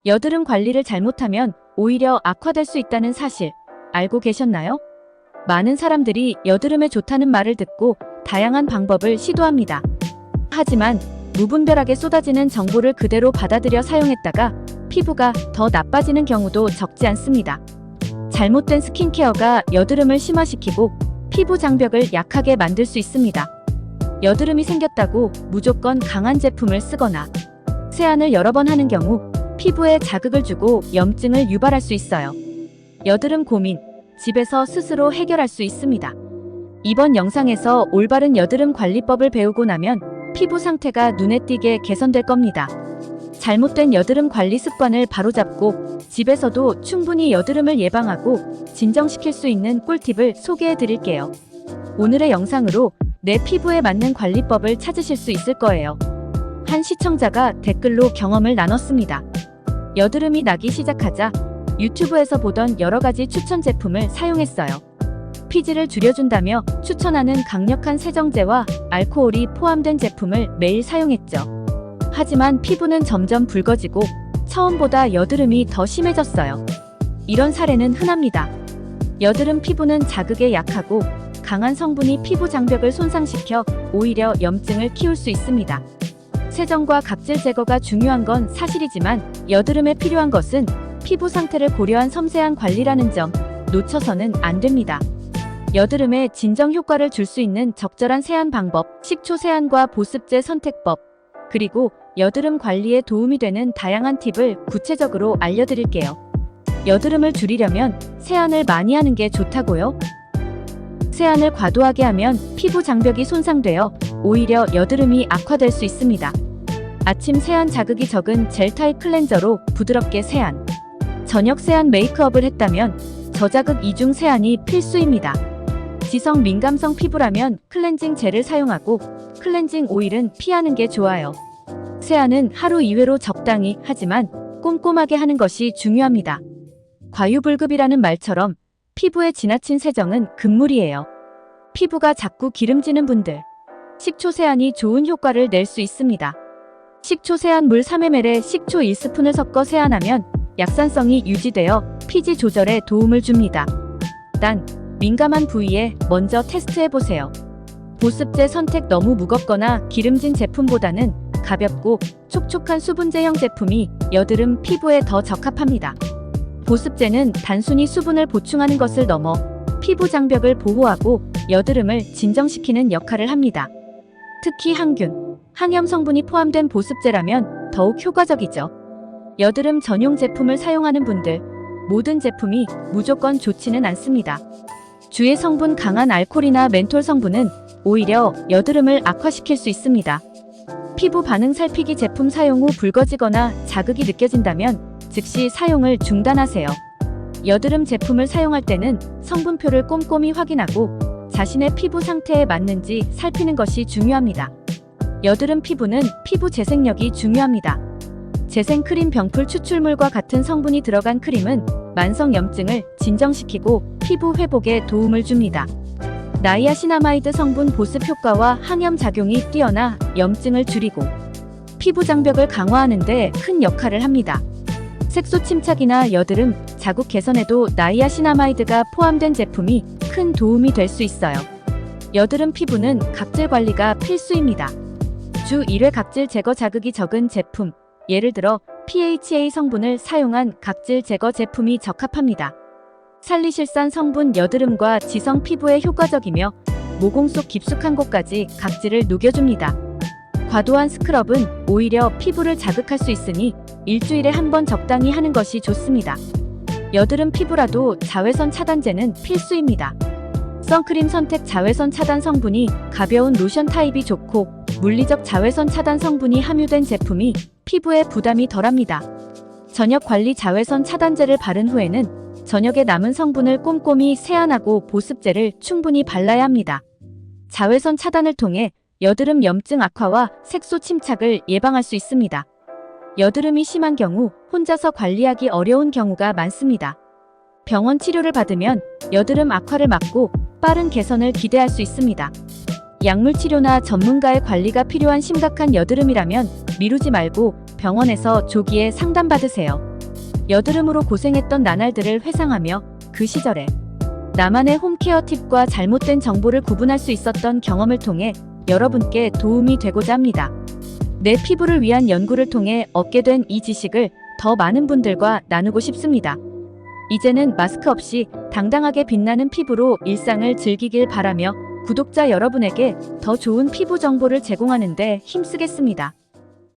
여드름 관리를 잘못하면 오히려 악화될 수 있다는 사실 알고 계셨나요? 많은 사람들이 여드름에 좋다는 말을 듣고 다양한 방법을 시도합니다. 하지만 무분별하게 쏟아지는 정보를 그대로 받아들여 사용했다가 피부가 더 나빠지는 경우도 적지 않습니다. 잘못된 스킨케어가 여드름을 심화시키고 피부 장벽을 약하게 만들 수 있습니다. 여드름이 생겼다고 무조건 강한 제품을 쓰거나 세안을 여러 번 하는 경우 피부에 자극을 주고 염증을 유발할 수 있어요. 여드름 고민, 집에서 스스로 해결할 수 있습니다. 이번 영상에서 올바른 여드름 관리법을 배우고 나면 피부 상태가 눈에 띄게 개선될 겁니다. 잘못된 여드름 관리 습관을 바로잡고 집에서도 충분히 여드름을 예방하고 진정시킬 수 있는 꿀팁을 소개해 드릴게요. 오늘의 영상으로 내 피부에 맞는 관리법을 찾으실 수 있을 거예요. 한 시청자가 댓글로 경험을 나눴습니다. 여드름이 나기 시작하자 유튜브에서 보던 여러 가지 추천 제품을 사용했어요. 피지를 줄여준다며 추천하는 강력한 세정제와 알코올이 포함된 제품을 매일 사용했죠. 하지만 피부는 점점 붉어지고 처음보다 여드름이 더 심해졌어요. 이런 사례는 흔합니다. 여드름 피부는 자극에 약하고 강한 성분이 피부 장벽을 손상시켜 오히려 염증을 키울 수 있습니다. 세정과 각질 제거가 중요한 건 사실이지만 여드름에 필요한 것은 피부 상태를 고려한 섬세한 관리라는 점 놓쳐서는 안 됩니다. 여드름에 진정 효과를 줄 수 있는 적절한 세안 방법, 식초 세안과 보습제 선택법, 그리고 여드름 관리에 도움이 되는 다양한 팁을 구체적으로 알려드릴게요. 여드름을 줄이려면 세안을 많이 하는 게 좋다고요? 세안을 과도하게 하면 피부 장벽이 손상되어 오히려 여드름이 악화될 수 있습니다. 아침 세안 자극이 적은 젤 타입 클렌저로 부드럽게 세안, 저녁 세안 메이크업을 했다면 저자극 이중 세안이 필수입니다. 지성 민감성 피부라면 클렌징 젤을 사용하고 클렌징 오일은 피하는 게 좋아요. 세안은 하루 2회로 적당히 하지만 꼼꼼하게 하는 것이 중요합니다. 과유불급이라는 말처럼 피부에 지나친 세정은 금물이에요. 피부가 자꾸 기름지는 분들, 식초 세안이 좋은 효과를 낼 수 있습니다. 식초 세안 물 3ml에 식초 1스푼을 섞어 세안하면 약산성이 유지되어 피지 조절에 도움을 줍니다. 단, 민감한 부위에 먼저 테스트해보세요. 보습제 선택 너무 무겁거나 기름진 제품보다는 가볍고 촉촉한 수분제형 제품이 여드름 피부에 더 적합합니다. 보습제는 단순히 수분을 보충하는 것을 넘어 피부 장벽을 보호하고 여드름을 진정시키는 역할을 합니다. 특히 항균, 항염 성분이 포함된 보습제라면 더욱 효과적이죠. 여드름 전용 제품을 사용하는 분들, 모든 제품이 무조건 좋지는 않습니다. 주의 성분 강한 알코올이나 멘톨 성분은 오히려 여드름을 악화시킬 수 있습니다. 피부 반응 살피기 제품 사용 후 붉어지거나 자극이 느껴진다면 즉시 사용을 중단하세요. 여드름 제품을 사용할 때는 성분표를 꼼꼼히 확인하고 자신의 피부 상태에 맞는지 살피는 것이 중요합니다. 여드름 피부는 피부 재생력이 중요합니다. 재생크림 병풀 추출물과 같은 성분이 들어간 크림은 만성 염증을 진정시키고 피부 회복에 도움을 줍니다. 나이아신아마이드 성분 보습 효과와 항염 작용이 뛰어나 염증을 줄이고 피부 장벽을 강화하는 데 큰 역할을 합니다. 색소 침착이나 여드름, 자국 개선에도 나이아신아마이드가 포함된 제품이 큰 도움이 될 수 있어요. 여드름 피부는 각질 관리가 필수입니다. 주 1회 각질 제거 자극이 적은 제품, 예를 들어 PHA 성분을 사용한 각질 제거 제품이 적합합니다. 살리실산 성분 여드름과 지성 피부에 효과적이며 모공 속 깊숙한 곳까지 각질을 녹여줍니다. 과도한 스크럽은 오히려 피부를 자극할 수 있으니 일주일에 한 번 적당히 하는 것이 좋습니다. 여드름 피부라도 자외선 차단제는 필수입니다. 선크림 선택 자외선 차단 성분이 가벼운 로션 타입이 좋고 물리적 자외선 차단 성분이 함유된 제품이 피부에 부담이 덜합니다. 저녁 관리 자외선 차단제를 바른 후에는 저녁에 남은 성분을 꼼꼼히 세안하고 보습제를 충분히 발라야 합니다. 자외선 차단을 통해 여드름 염증 악화와 색소 침착을 예방할 수 있습니다. 여드름이 심한 경우 혼자서 관리하기 어려운 경우가 많습니다. 병원 치료를 받으면 여드름 악화를 막고 빠른 개선을 기대할 수 있습니다. 약물 치료나 전문가의 관리가 필요한 심각한 여드름이라면 미루지 말고 병원에서 조기에 상담받으세요. 여드름으로 고생했던 나날들을 회상하며 그 시절에 나만의 홈케어 팁과 잘못된 정보를 구분할 수 있었던 경험을 통해 여러분께 도움이 되고자 합니다. 내 피부를 위한 연구를 통해 얻게 된 이 지식을 더 많은 분들과 나누고 싶습니다. 이제는 마스크 없이 당당하게 빛나는 피부로 일상을 즐기길 바라며 구독자 여러분에게 더 좋은 피부 정보를 제공하는 데 힘쓰겠습니다.